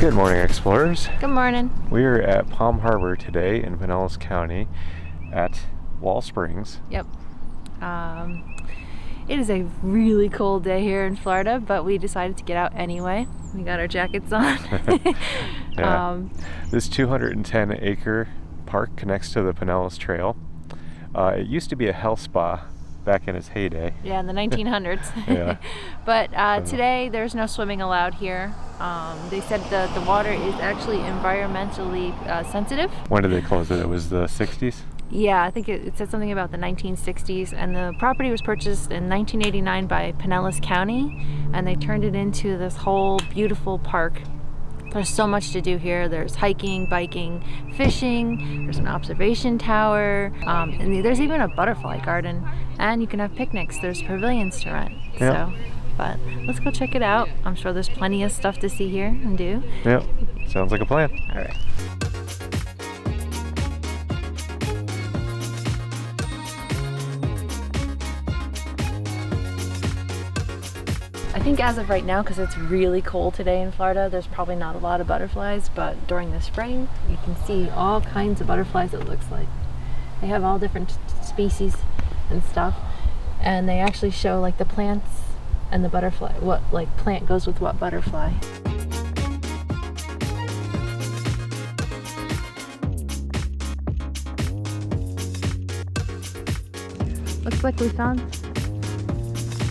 Good morning, explorers. Good morning. We are at Palm Harbor today in Pinellas County at Wall Springs. Yep. It is a really cold day here in Florida, but we decided to get out anyway. We got our jackets on. Yeah. This 210-acre park connects to the Pinellas Trail. It used to be a health spa back in its heyday. Yeah, in the 1900s. Yeah. But today there's no swimming allowed here. They said that the water is actually environmentally sensitive. When did they close it? It was the 60s? Yeah, I think it said something about the 1960s, and the property was purchased in 1989 by Pinellas County, and they turned it into this whole beautiful park. There's so much to do here. There's hiking, biking, fishing, there's an observation tower, and there's even a butterfly garden, and you can have picnics. There's pavilions to rent. Yeah. So, but let's go check it out. I'm sure there's plenty of stuff to see here and do. Yep, sounds like a plan. All right. I think as of right now, because it's really cold today in Florida, there's probably not a lot of butterflies, but during the spring, you can see all kinds of butterflies, it looks like. They have all different species and stuff, and they actually show like the plants and the butterfly, what like plant goes with what butterfly. Looks like we found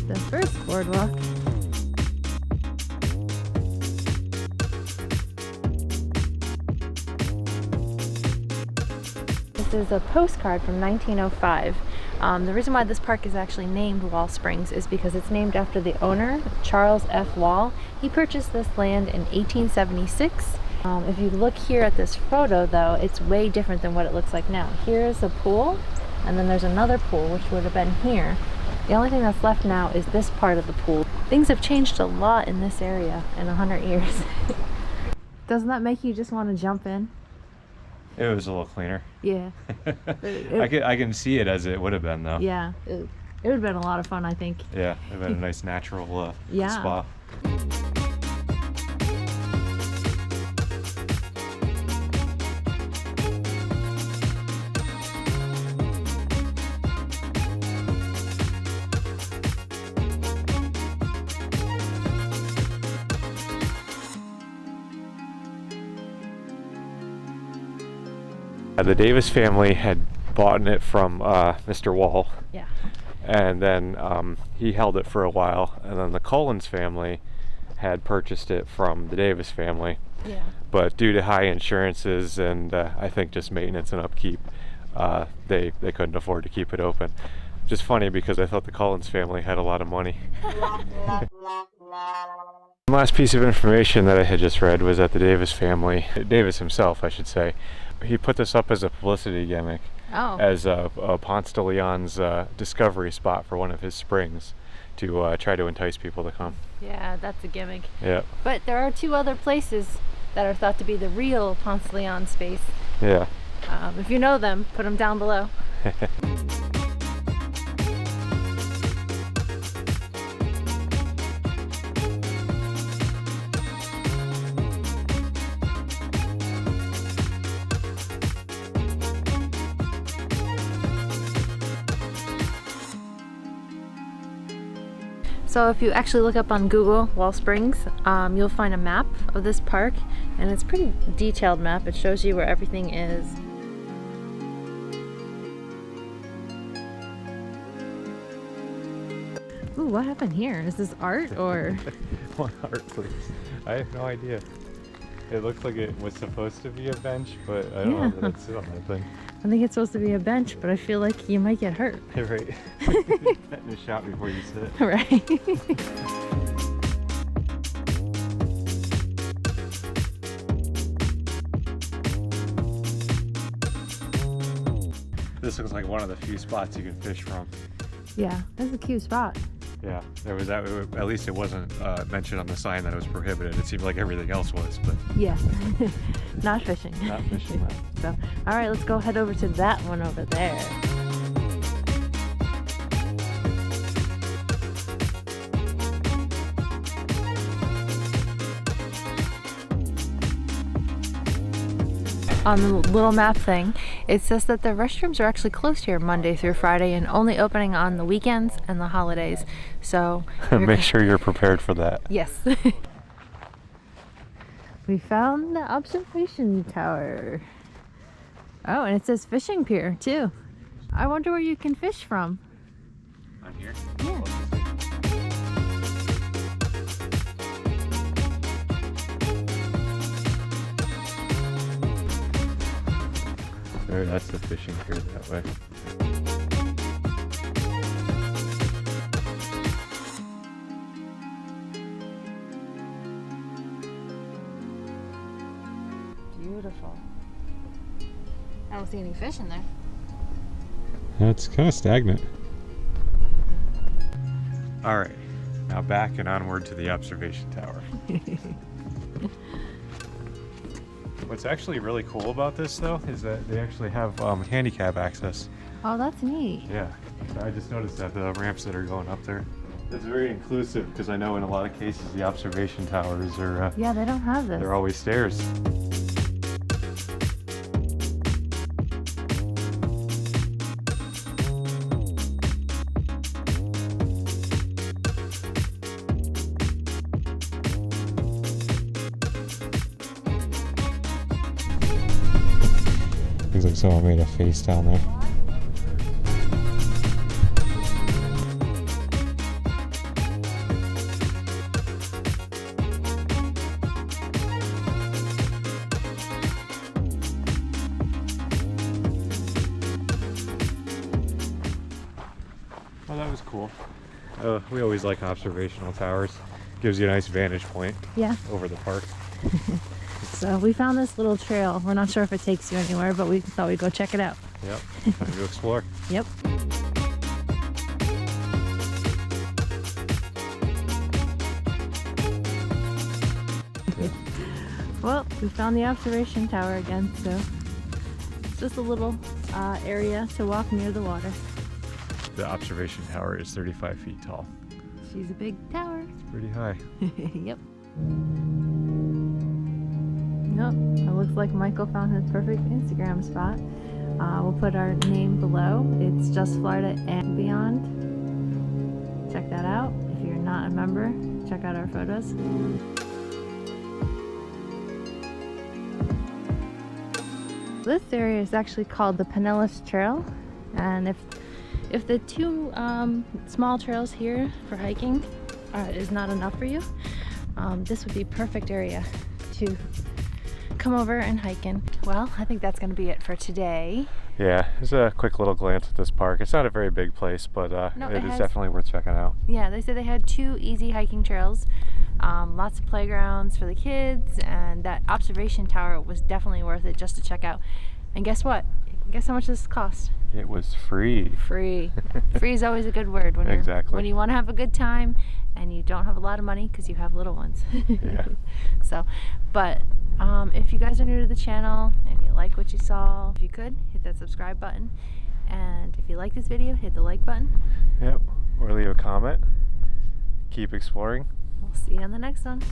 the first boardwalk. This is a postcard from 1905. The reason why this park is actually named Wall Springs is because it's named after the owner, Charles F. Wall. He purchased this land in 1876. If you look here at this photo though, it's way different than what it looks like now. Here's a pool, and then there's another pool which would have been here. The only thing that's left now is this part of the pool. Things have changed a lot in this area in 100 years. Doesn't that make you just want to jump in? It was a little cleaner. Yeah. I can see it as it would have been though. Yeah, it would have been a lot of fun, I think. Yeah, it would have been a nice natural yeah. spa. The Davis family had bought it from Mr. Wall. Yeah. And then he held it for a while, and then the Collins family had purchased it from the Davis family. Yeah. But due to high insurances and I think just maintenance and upkeep, they couldn't afford to keep it open. Just funny because I thought the Collins family had a lot of money. One last piece of information that I had just read was that the Davis family, Davis himself I should say, he put this up as a publicity gimmick. Oh. As Ponce de Leon's discovery spot for one of his springs to try to entice people to come. Yeah, that's a gimmick. Yeah. But there are two other places that are thought to be the real Ponce de Leon space. Yeah. If you know them, put them down below. So if you actually look up on Google Wall Springs, you'll find a map of this park, and it's a pretty detailed map. It shows you where everything is. Ooh, what happened here? Is this art or? What art, please? I have no idea. It looks like it was supposed to be a bench, but I don't know that it's on that thing. I think it's supposed to be a bench, but I feel like you might get hurt. Right. Get in a shot before you sit. Right. This looks like one of the few spots you can fish from. Yeah, that's a cute spot. Yeah, there was that. At least it wasn't mentioned on the sign that it was prohibited. It seemed like everything else was, but yeah, not fishing. Not fishing. No. So, all right, let's go head over to that one over there. on the little map thing, it says that the restrooms are actually closed here Monday through Friday and only opening on the weekends and the holidays. So make sure you're prepared for that. Yes. We found the observation tower. Oh, and it says fishing pier too. I wonder where you can fish from. On here? Yeah. There, that's the fishing pier that way. Beautiful. I don't see any fish in there. It's kind of stagnant. All right, now back and onward to the observation tower. What's actually really cool about this though is that they actually have handicap access. Oh, that's neat. Yeah, I just noticed that the ramps that are going up there. It's very inclusive because I know in a lot of cases the observation towers are Yeah, they don't have this. they're always stairs. Looks like someone made a face down there. Oh, that was cool. We always like observational towers. Gives you a nice vantage point Yeah. over the park. So we found this little trail. We're not sure if it takes you anywhere, but we thought we'd go check it out. Yep, time to explore. Yep. Well, we found the observation tower again, so it's just a little area to walk near the water. The observation tower is 35 feet tall. She's a big tower. It's pretty high. Yep. Yep. It looks like Michael found his perfect Instagram spot. We'll put our name below. It's Just Florida and Beyond. Check that out. If you're not a member, check out our photos. This area is actually called the Pinellas Trail, and if the two small trails here for hiking is not enough for you, this would be a perfect area to come over and hike in. Well, I think that's going to be it for today. Yeah, just a quick little glance at this park. It's not a very big place, but No, it it is has- definitely worth checking out. Yeah, they said they had 2 easy hiking trails, lots of playgrounds for the kids, and that observation tower was definitely worth it just to check out. And guess what? Guess how much this cost? It was free. Free. Free is always a good word when Exactly. when you want to have a good time and you don't have a lot of money because you have little ones. Yeah. So, but if you guys are new to the channel and you like what you saw, if you could hit that subscribe button, and if you like this video, hit the like button. Yep. Or leave a comment. Keep exploring. We'll see you on the next one.